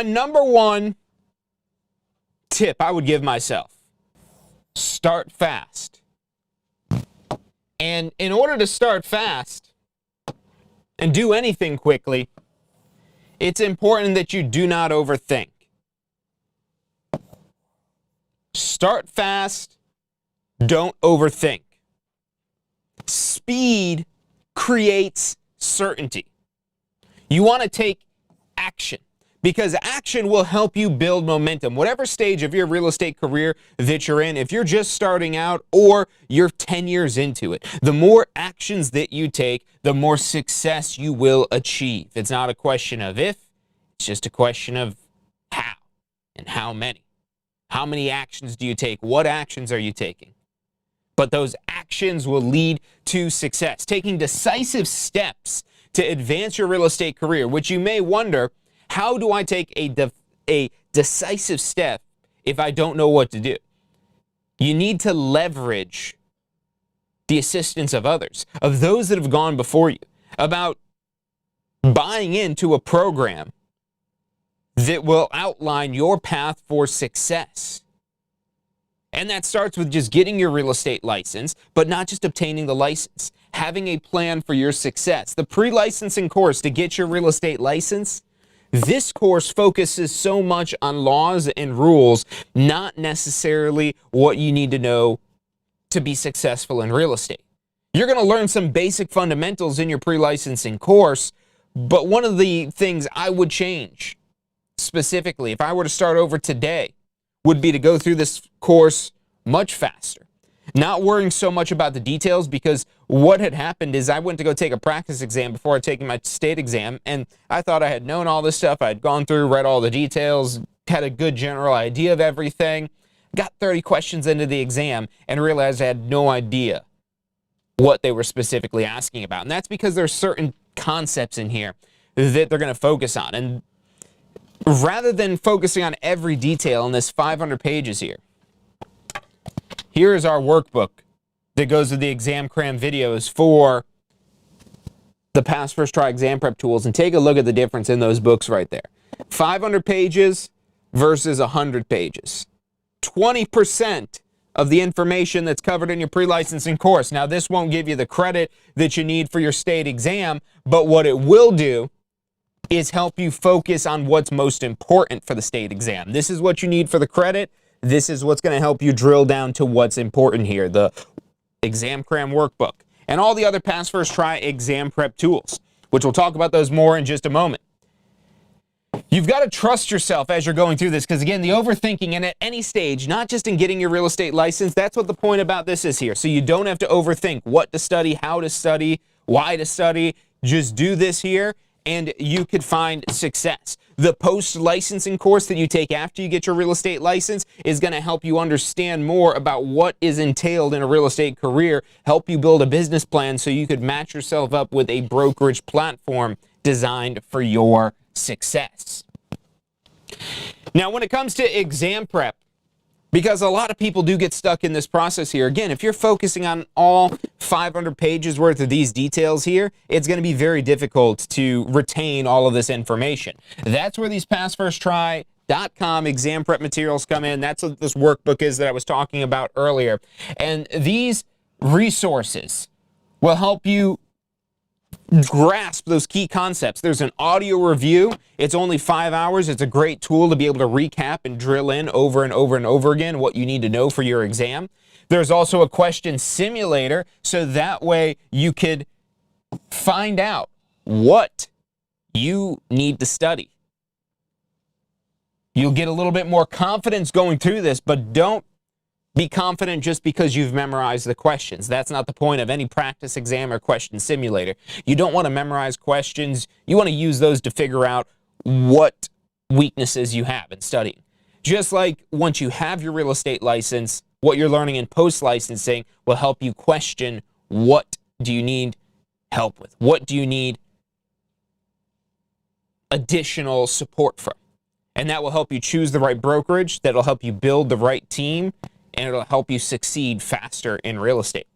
Number one tip I would give myself: start fast. And in order to start fast and do anything quickly, it's important that you do not overthink. Start fast, don't overthink. Speed creates certainty. You want to take action, because action will help you build momentum. Whatever stage of your real estate career that you're in, if you're just starting out or you're 10 years into it, the more actions that you take, the more success you will achieve. It's not a question of if, it's just a question of how and how many. How many actions do you take? What actions are you taking? But those actions will lead to success. Taking decisive steps to advance your real estate career, which you may wonder, how do I take a decisive step if I don't know what to do? You need to leverage the assistance of others, of those that have gone before you, about buying into a program that will outline your path for success. And that starts with just getting your real estate license, but not just obtaining the license, having a plan for your success. The pre-licensing course to get your real estate license, this course focuses so much on laws and rules, not necessarily what you need to know to be successful in real estate. You're going to learn some basic fundamentals in your pre-licensing course, but one of the things I would change specifically, if I were to start over today, would be to go through this course much faster. Not worrying so much about the details, because what had happened is I went to go take a practice exam before I taken my state exam, and I thought I had known all this stuff. I had gone through, read all the details, had a good general idea of everything, got 30 questions into the exam, and realized I had no idea what they were specifically asking about. And that's because there's certain concepts in here that they're going to focus on. And rather than focusing on every detail in this 500 pages here is our workbook that goes with the exam cram videos for the Pass First Try Exam Prep tools, and take a look at the difference in those books right there. 500 pages versus 100 pages. 20% of the information that's covered in your pre-licensing course. Now, this won't give you the credit that you need for your state exam, but what it will do is help you focus on what's most important for the state exam. This is what you need for the credit. This is what's going to help you drill down to what's important here, the exam cram workbook and all the other Pass First Try exam prep tools, which we'll talk about those more in just a moment. You've got to trust yourself as you're going through this, because again, the overthinking, and at any stage, not just in getting your real estate license, that's what the point about this is here. So you don't have to overthink what to study, how to study, why to study. Just do this here, and you could find success. The post-licensing course that you take after you get your real estate license is going to help you understand more about what is entailed in a real estate career, help you build a business plan so you could match yourself up with a brokerage platform designed for your success. Now, when it comes to exam prep, because a lot of people do get stuck in this process here. Again, if you're focusing on all 500 pages worth of these details here, it's going to be very difficult to retain all of this information. That's where these PassFirstTry.com exam prep materials come in. That's what this workbook is that I was talking about earlier. And these resources will help you grasp those key concepts. There's an audio review. It's only 5 hours. It's a great tool to be able to recap and drill in over and over and over again what you need to know for your exam. There's also a question simulator, so that way you could find out what you need to study. You'll get a little bit more confidence going through this, but don't be confident just because you've memorized the questions. That's not the point of any practice exam or question simulator. You don't want to memorize questions. You want to use those to figure out what weaknesses you have in studying. Just like once you have your real estate license, what you're learning in post-licensing will help you question, what do you need help with? What do you need additional support from? And that will help you choose the right brokerage. That'll help you build the right team, and it'll help you succeed faster in real estate.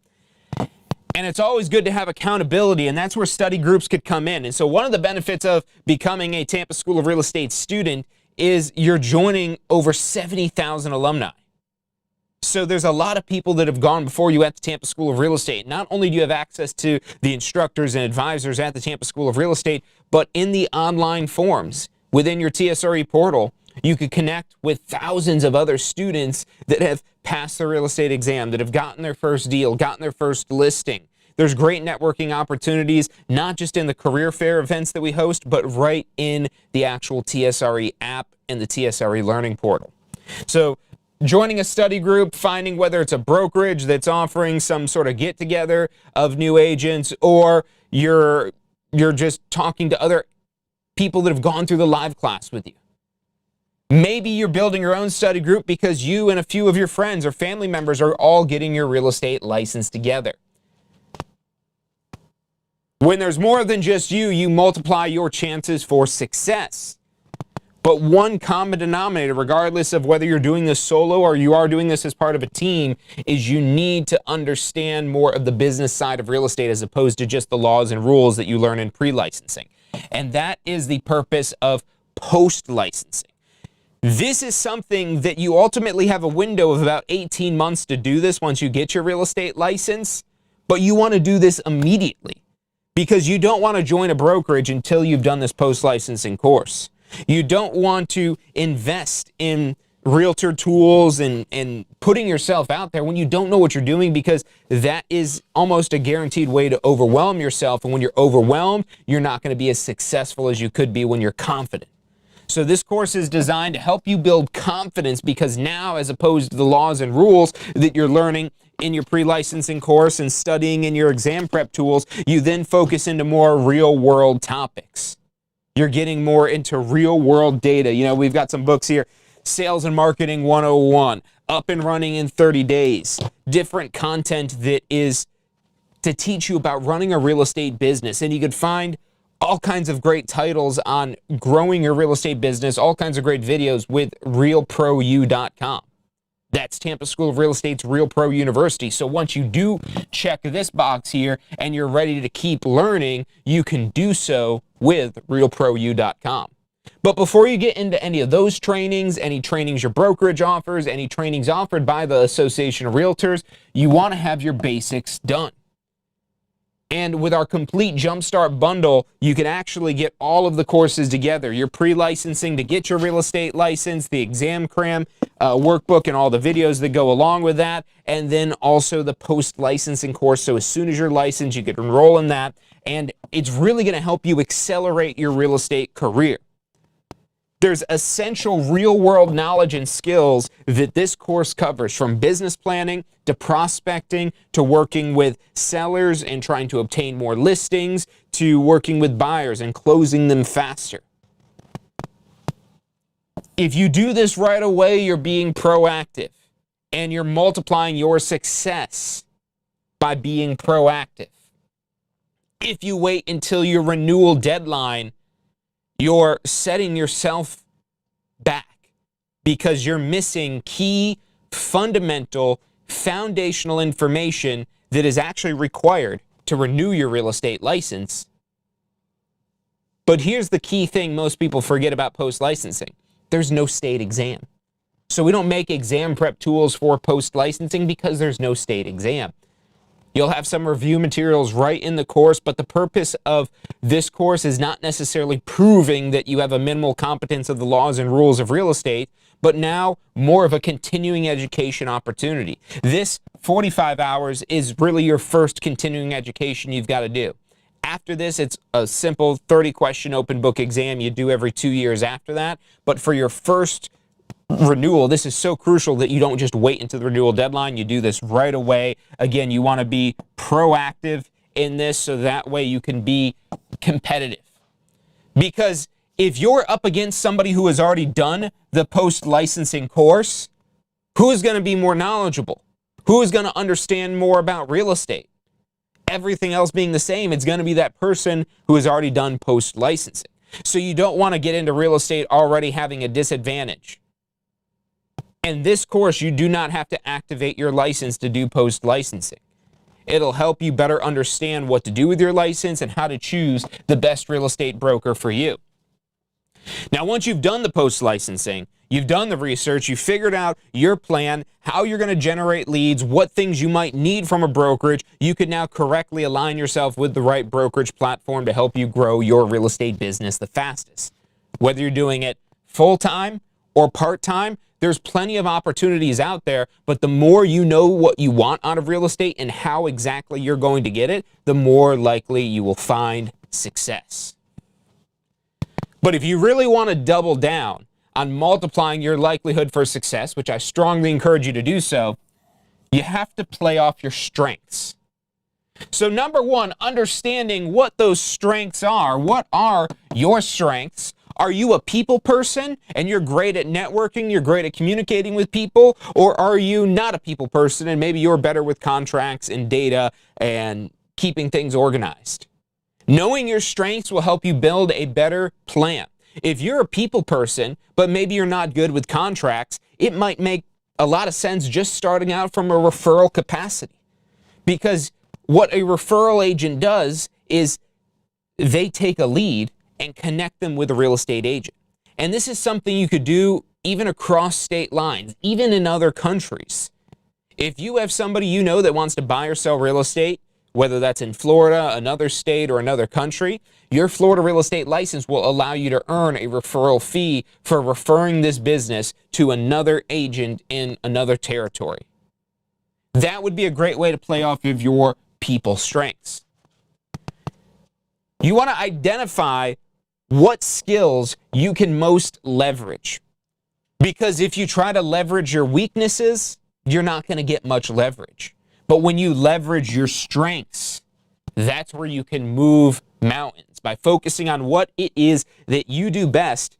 And it's always good to have accountability, and that's where study groups could come in. And so one of the benefits of becoming a Tampa School of Real Estate student is you're joining over 70,000 alumni. So there's a lot of people that have gone before you at the Tampa School of Real Estate. Not only do you have access to the instructors and advisors at the Tampa School of Real Estate, but in the online forums within your TSRE portal, you could connect with thousands of other students that have passed the real estate exam, that have gotten their first deal, gotten their first listing. There's great networking opportunities, not just in the career fair events that we host, but right in the actual TSRE app and the TSRE learning portal. So joining a study group, finding whether it's a brokerage that's offering some sort of get-together of new agents, or you're just talking to other people that have gone through the live class with you. Maybe you're building your own study group because you and a few of your friends or family members are all getting your real estate license together. When there's more than just you, you multiply your chances for success. But one common denominator, regardless of whether you're doing this solo or you are doing this as part of a team, is you need to understand more of the business side of real estate as opposed to just the laws and rules that you learn in pre-licensing. And that is the purpose of post-licensing. This is something that you ultimately have a window of about 18 months to do this once you get your real estate license, but you want to do this immediately because you don't want to join a brokerage until you've done this post-licensing course. You don't want to invest in realtor tools and putting yourself out there when you don't know what you're doing, because that is almost a guaranteed way to overwhelm yourself. And when you're overwhelmed, you're not going to be as successful as you could be when you're confident. So this course is designed to help you build confidence, because now, as opposed to the laws and rules that you're learning in your pre-licensing course and studying in your exam prep tools, you then focus into more real-world topics. You're getting more into real-world data. You know, we've got some books here: Sales and Marketing 101, Up and Running in 30 Days, different content that is to teach you about running a real estate business. And you could find all kinds of great titles on growing your real estate business, all kinds of great videos with realpro.u.com. That's Tampa School of Real Estate's Real Pro University. So once you do check this box here and you're ready to keep learning, you can do so with realpro.u.com. But before you get into any of those trainings, any trainings your brokerage offers, any trainings offered by the Association of Realtors, you want to have your basics done. And with our complete Jumpstart bundle, you can actually get all of the courses together. Your pre-licensing to get your real estate license, the exam cram workbook and all the videos that go along with that, and then also the post-licensing course. So as soon as you're licensed, you can enroll in that, and it's really going to help you accelerate your real estate career. There's essential real-world knowledge and skills that this course covers, from business planning to prospecting to working with sellers and trying to obtain more listings to working with buyers and closing them faster. If you do this right away, you're being proactive and you're multiplying your success by being proactive. If you wait until your renewal deadline, you're setting yourself back because you're missing key, fundamental, foundational information that is actually required to renew your real estate license. But here's the key thing most people forget about post-licensing. There's no state exam. So we don't make exam prep tools for post-licensing because there's no state exam. You'll have some review materials right in the course, but the purpose of this course is not necessarily proving that you have a minimal competence of the laws and rules of real estate, but now more of a continuing education opportunity. This 45 hours is really your first continuing education you've got to do. After this, it's a simple 30-question open book exam you do every 2 years after that. But for your first renewal, this is so crucial that you don't just wait until the renewal deadline. You do this right away. Again, you want to be proactive in this so that way you can be competitive. Because if you're up against somebody who has already done the post-licensing course, who is going to be more knowledgeable? Who is going to understand more about real estate? Everything else being the same, it's going to be that person who has already done post-licensing. So you don't want to get into real estate already having a disadvantage. In this course, you do not have to activate your license to do post-licensing. It'll help you better understand what to do with your license and how to choose the best real estate broker for you. Now, once you've done the post-licensing, you've done the research, you've figured out your plan, how you're going to generate leads, what things you might need from a brokerage, you can now correctly align yourself with the right brokerage platform to help you grow your real estate business the fastest. Whether you're doing it full-time or part-time, there's plenty of opportunities out there, but the more you know what you want out of real estate and how exactly you're going to get it, the more likely you will find success. But if you really want to double down on multiplying your likelihood for success, which I strongly encourage you to do so, you have to play off your strengths. So number one, understanding what those strengths are. What are your strengths? Are you a people person and you're great at networking, you're great at communicating with people? Or are you not a people person and maybe you're better with contracts and data and keeping things organized? Knowing your strengths will help you build a better plan. If you're a people person, but maybe you're not good with contracts, it might make a lot of sense just starting out from a referral capacity. Because what a referral agent does is they take a lead and connect them with a real estate agent. And this is something you could do even across state lines, even in other countries. If you have somebody you know that wants to buy or sell real estate, whether that's in Florida, another state, or another country, your Florida real estate license will allow you to earn a referral fee for referring this business to another agent in another territory. That would be a great way to play off of your people strengths. You want to identify what skills you can most leverage. Because if you try to leverage your weaknesses, you're not going to get much leverage. But when you leverage your strengths, that's where you can move mountains. By focusing on what it is that you do best,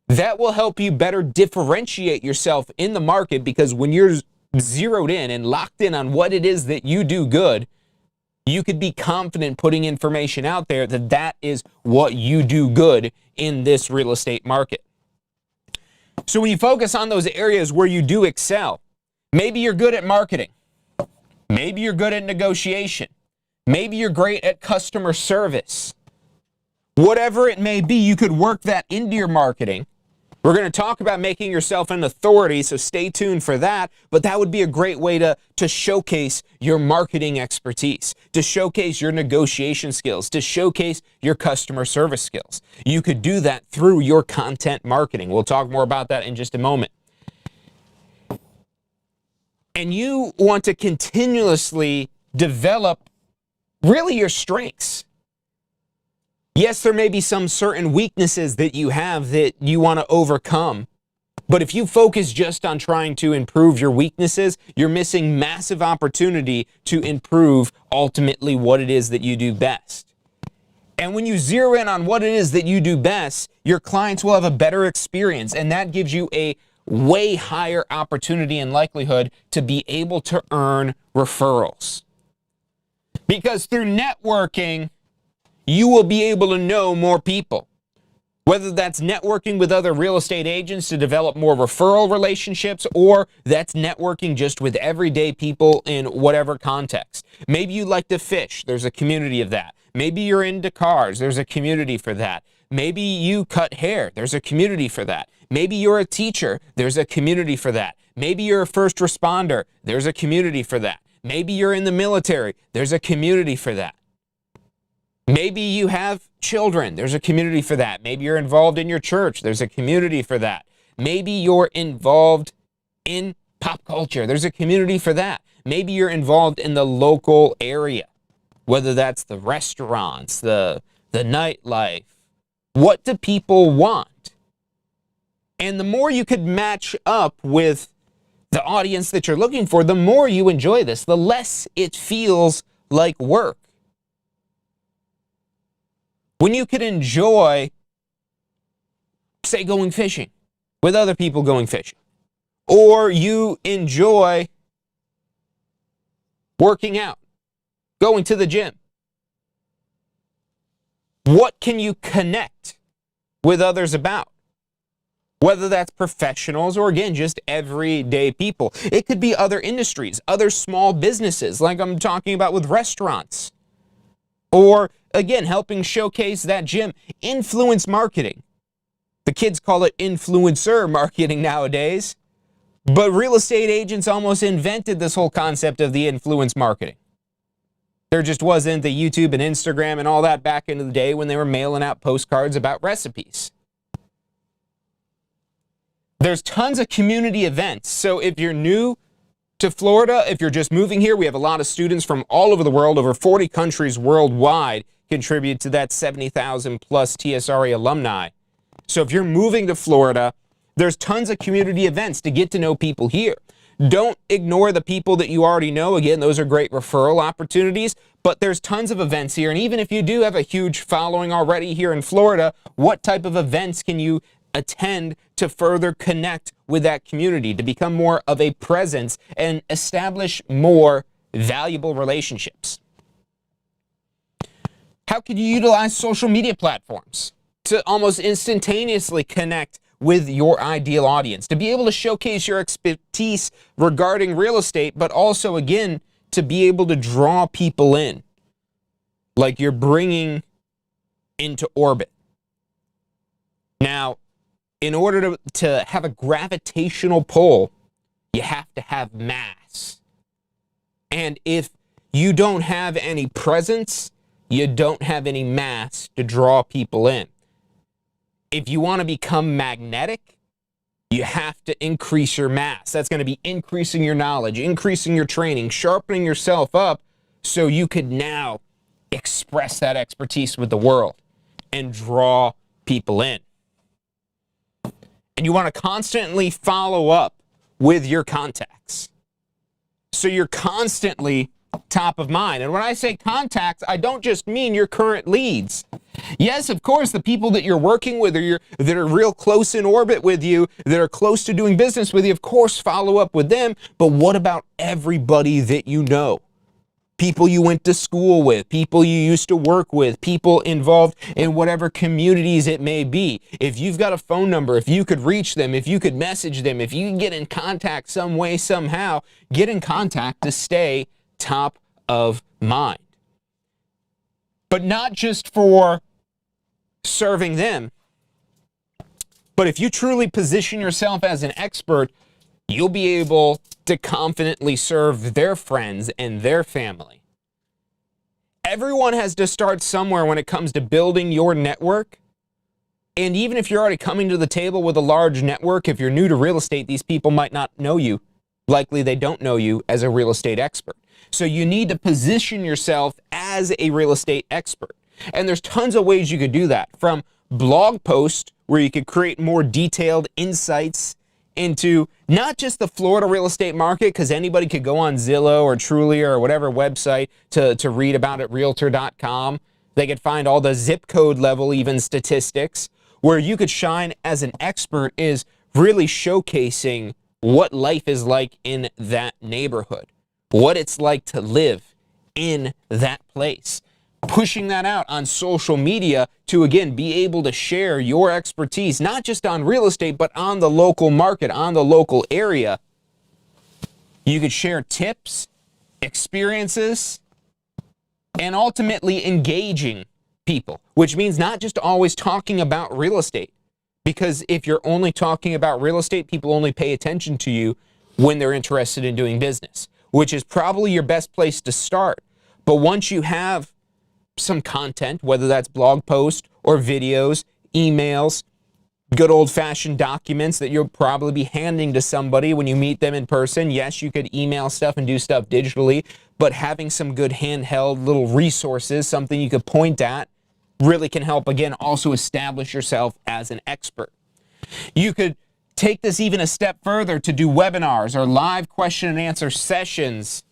that will help you better differentiate yourself in the market, because when you're zeroed in and locked in on what it is that you do good, you could be confident putting information out there that that is what you do good in this real estate market. So when you focus on those areas where you do excel, maybe you're good at marketing. Maybe you're good at negotiation. Maybe you're great at customer service. Whatever it may be, you could work that into your marketing. We're going to talk about making yourself an authority, so stay tuned for that. But that would be a great way to showcase your marketing expertise, to showcase your negotiation skills, to showcase your customer service skills. You could do that through your content marketing. We'll talk more about that in just a moment. And you want to continuously develop really your strengths. Yes, there may be some certain weaknesses that you have that you want to overcome. But if you focus just on trying to improve your weaknesses, you're missing massive opportunity to improve ultimately what it is that you do best. And when you zero in on what it is that you do best, your clients will have a better experience, and that gives you a way higher opportunity and likelihood to be able to earn referrals. Because through networking, you will be able to know more people. Whether that's networking with other real estate agents to develop more referral relationships, or that's networking just with everyday people in whatever context. Maybe you like to fish, there's a community of that. Maybe you're into cars, there's a community for that. Maybe you cut hair, there's a community for that. Maybe you're a teacher, there's a community for that. Maybe you're a first responder, there's a community for that. Maybe you're in the military, there's a community for that. Maybe you have children, there's a community for that. Maybe you're involved in your church, there's a community for that. Maybe you're involved in pop culture, there's a community for that. Maybe you're involved in the local area, whether that's the restaurants, the nightlife. What do people want? And the more you could match up with the audience that you're looking for, the more you enjoy this, the less it feels like work. When you could enjoy, say, going fishing with other people going fishing, or you enjoy working out, going to the gym, what can you connect with others about? Whether that's professionals or, again, just everyday people. It could be other industries, other small businesses, like I'm talking about with restaurants. Or, again, helping showcase that gym. Influence marketing. The kids call it influencer marketing nowadays, but real estate agents almost invented this whole concept of the influence marketing. There just wasn't the YouTube and Instagram and all that back in the day when they were mailing out postcards about recipes. There's tons of community events. So if you're new to Florida, if you're just moving here, we have a lot of students from all over the world, over 40 countries worldwide contribute to that 70,000 plus TSRA alumni. So if you're moving to Florida, there's tons of community events to get to know people here. Don't ignore the people that you already know. Again, those are great referral opportunities, but there's tons of events here. And even if you do have a huge following already here in Florida, what type of events can you attend to further connect with that community, to become more of a presence and establish more valuable relationships? How can you utilize social media platforms to almost instantaneously connect with your ideal audience, to be able to showcase your expertise regarding real estate, but also, again, to be able to draw people in, like you're bringing into orbit? Now, in order to have a gravitational pull, you have to have mass. And if you don't have any presence, you don't have any mass to draw people in. If you want to become magnetic, you have to increase your mass. That's going to be increasing your knowledge, increasing your training, sharpening yourself up so you could now express that expertise with the world and draw people in. And you want to constantly follow up with your contacts, so you're constantly top of mind. And when I say contacts, I don't just mean your current leads. Yes, of course, the people that you're working with or that are real close in orbit with you, that are close to doing business with you, of course, follow up with them. But what about everybody that you know? People you went to school with, people you used to work with, people involved in whatever communities it may be. If you've got a phone number, if you could reach them, if you could message them, if you can get in contact some way, somehow, get in contact to stay top of mind. But not just for serving them, but if you truly position yourself as an expert, you'll be able to confidently serve their friends and their family. Everyone has to start somewhere when it comes to building your network. And even if you're already coming to the table with a large network, if you're new to real estate, these people might not know you. Likely they don't know you as a real estate expert. So you need to position yourself as a real estate expert. And there's tons of ways you could do that, from blog posts where you could create more detailed insights into not just the Florida real estate market, because anybody could go on Zillow or Trulia or whatever website to read about it, realtor.com. They could find all the zip code level even statistics. Where you could shine as an expert is really showcasing what life is like in that neighborhood, what it's like to live in that place. Pushing that out on social media to, again, be able to share your expertise, not just on real estate, but on the local market, on the local area. You could share tips, experiences, and ultimately engaging people, which means not just always talking about real estate. Because if you're only talking about real estate, people only pay attention to you when they're interested in doing business, which is probably your best place to start. But once you have some content, whether that's blog posts or videos, emails, good old-fashioned documents that you'll probably be handing to somebody when you meet them in person. Yes, you could email stuff and do stuff digitally, but having some good handheld little resources, something you could point at, really can help, again, also establish yourself as an expert. You could take this even a step further to do webinars or live question and answer sessions.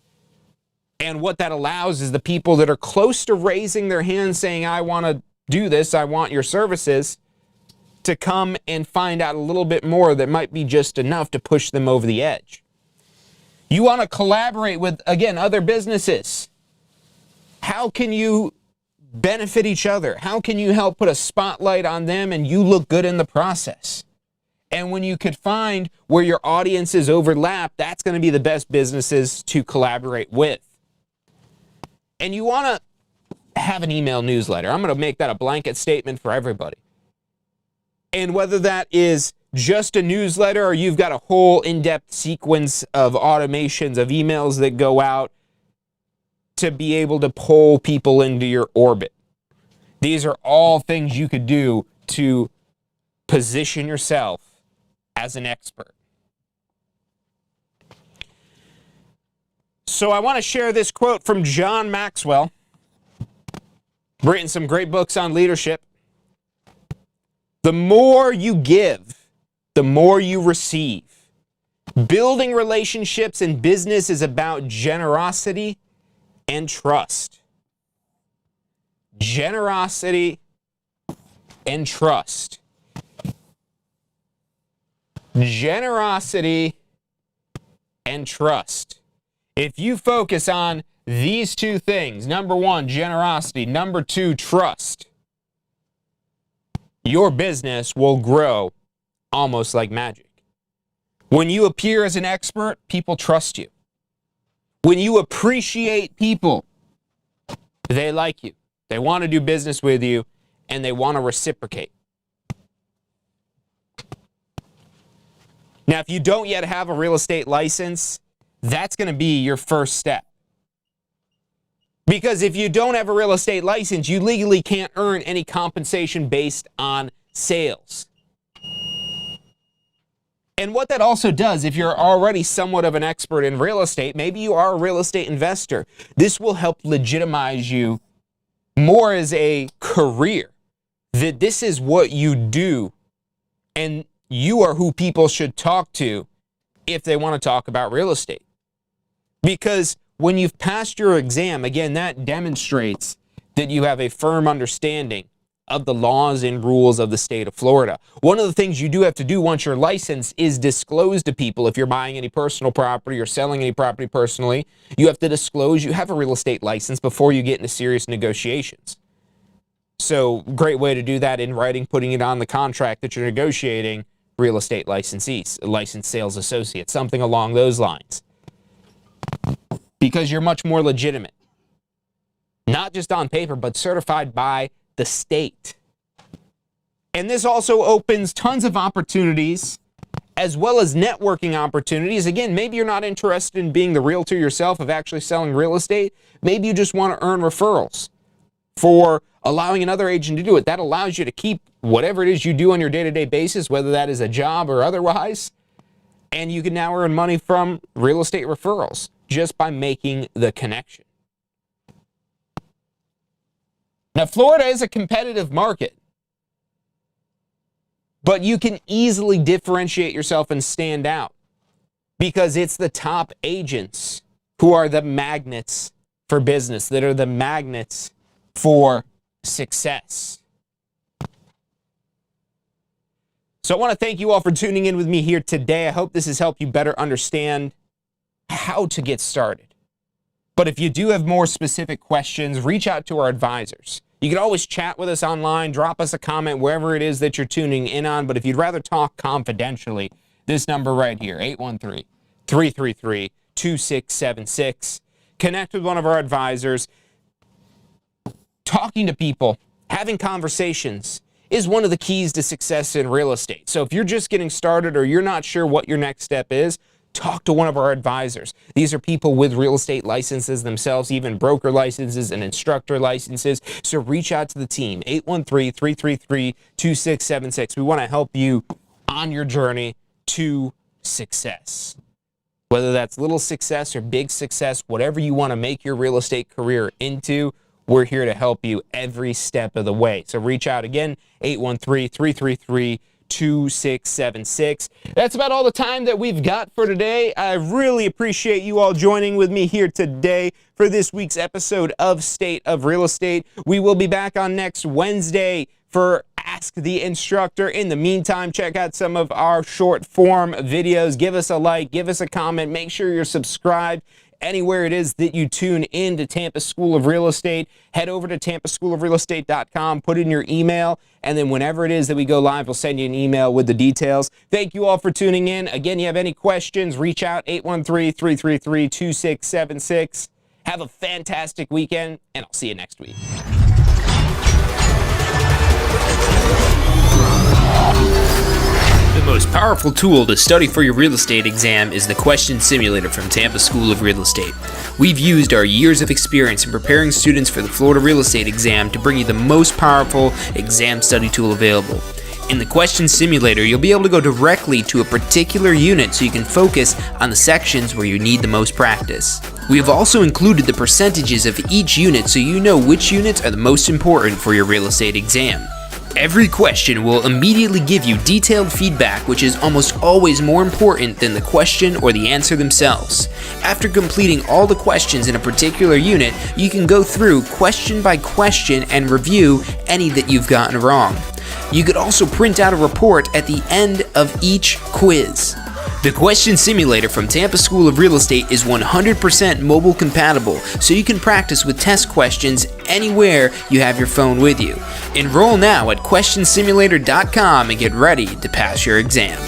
And what that allows is the people that are close to raising their hand saying, I want to do this, I want your services, to come and find out a little bit more that might be just enough to push them over the edge. You want to collaborate with, again, other businesses. How can you benefit each other? How can you help put a spotlight on them and you look good in the process? And when you could find where your audiences overlap, that's going to be the best businesses to collaborate with. And you want to have an email newsletter. I'm going to make that a blanket statement for everybody. And whether that is just a newsletter or you've got a whole in-depth sequence of automations of emails that go out to be able to pull people into your orbit. These are all things you could do to position yourself as an expert. So I want to share this quote from John Maxwell. Written some great books on leadership. The more you give, the more you receive. Building relationships in business is about generosity and trust. Generosity and trust. Generosity and trust. If you focus on these two things, number one, generosity, number two, trust, your business will grow almost like magic. When you appear as an expert, people trust you. When you appreciate people, they like you. They want to do business with you, and they want to reciprocate. Now, if you don't yet have a real estate license, that's going to be your first step. Because if you don't have a real estate license, you legally can't earn any compensation based on sales. And what that also does, if you're already somewhat of an expert in real estate, maybe you are a real estate investor, this will help legitimize you more as a career, that this is what you do, and you are who people should talk to if they want to talk about real estate. Because when you've passed your exam, again, that demonstrates that you have a firm understanding of the laws and rules of the state of Florida. One of the things you do have to do once you're licensed is disclose to people if you're buying any personal property or selling any property personally. You have to disclose you have a real estate license before you get into serious negotiations. So, great way to do that in writing, putting it on the contract that you're negotiating, real estate licensees, licensed sales associate, something along those lines. Because you're much more legitimate. Not just on paper, but certified by the state. And this also opens tons of opportunities as well as networking opportunities. Again, maybe you're not interested in being the realtor yourself of actually selling real estate. Maybe you just want to earn referrals for allowing another agent to do it. That allows you to keep whatever it is you do on your day-to-day basis, whether that is a job or otherwise, and you can now earn money from real estate referrals just by making the connection. Now, Florida is a competitive market, but you can easily differentiate yourself and stand out because it's the top agents who are the magnets for business, that are the magnets for success. So I want to thank you all for tuning in with me here today. I hope this has helped you better understand how to get started. But if you do have more specific questions, reach out to our advisors. You can always chat with us online, drop us a comment wherever it is that you're tuning in on. But if you'd rather talk confidentially, this number right here, 813-333-2676. Connect with one of our advisors. Talking to people, having conversations is one of the keys to success in real estate. So if you're just getting started or you're not sure what your next step is, talk to one of our advisors. These are people with real estate licenses themselves, even broker licenses and instructor licenses. So reach out to the team, 813-333-2676. We want to help you on your journey to success. Whether that's little success or big success, whatever you want to make your real estate career into, we're here to help you every step of the way. So reach out again, 813-333-2676. That's about all the time that we've got for today. I really appreciate you all joining with me here today for this week's episode of State of Real Estate. We will be back on next Wednesday for Ask the Instructor. In the meantime, check out some of our short form videos. Give us a like, give us a comment, make sure you're subscribed anywhere it is that you tune in to Tampa School of Real Estate. Head over to tampaschoolofrealestate.com, put in your email, and then whenever it is that we go live, we'll send you an email with the details. Thank you all for tuning in. Again, you have any questions, reach out, 813-333-2676. Have a fantastic weekend, and I'll see you next week. The most powerful tool to study for your real estate exam is the Question Simulator from Tampa School of Real Estate. We've used our years of experience in preparing students for the Florida real estate exam to bring you the most powerful exam study tool available. In the Question Simulator, you'll be able to go directly to a particular unit so you can focus on the sections where you need the most practice. We have also included the percentages of each unit so you know which units are the most important for your real estate exam. Every question will immediately give you detailed feedback, which is almost always more important than the question or the answer themselves. After completing all the questions in a particular unit, you can go through question by question and review any that you've gotten wrong. You could also print out a report at the end of each quiz. The Question Simulator from Tampa School of Real Estate is 100% mobile compatible, so you can practice with test questions anywhere you have your phone with you. Enroll now at questionsimulator.com and get ready to pass your exam.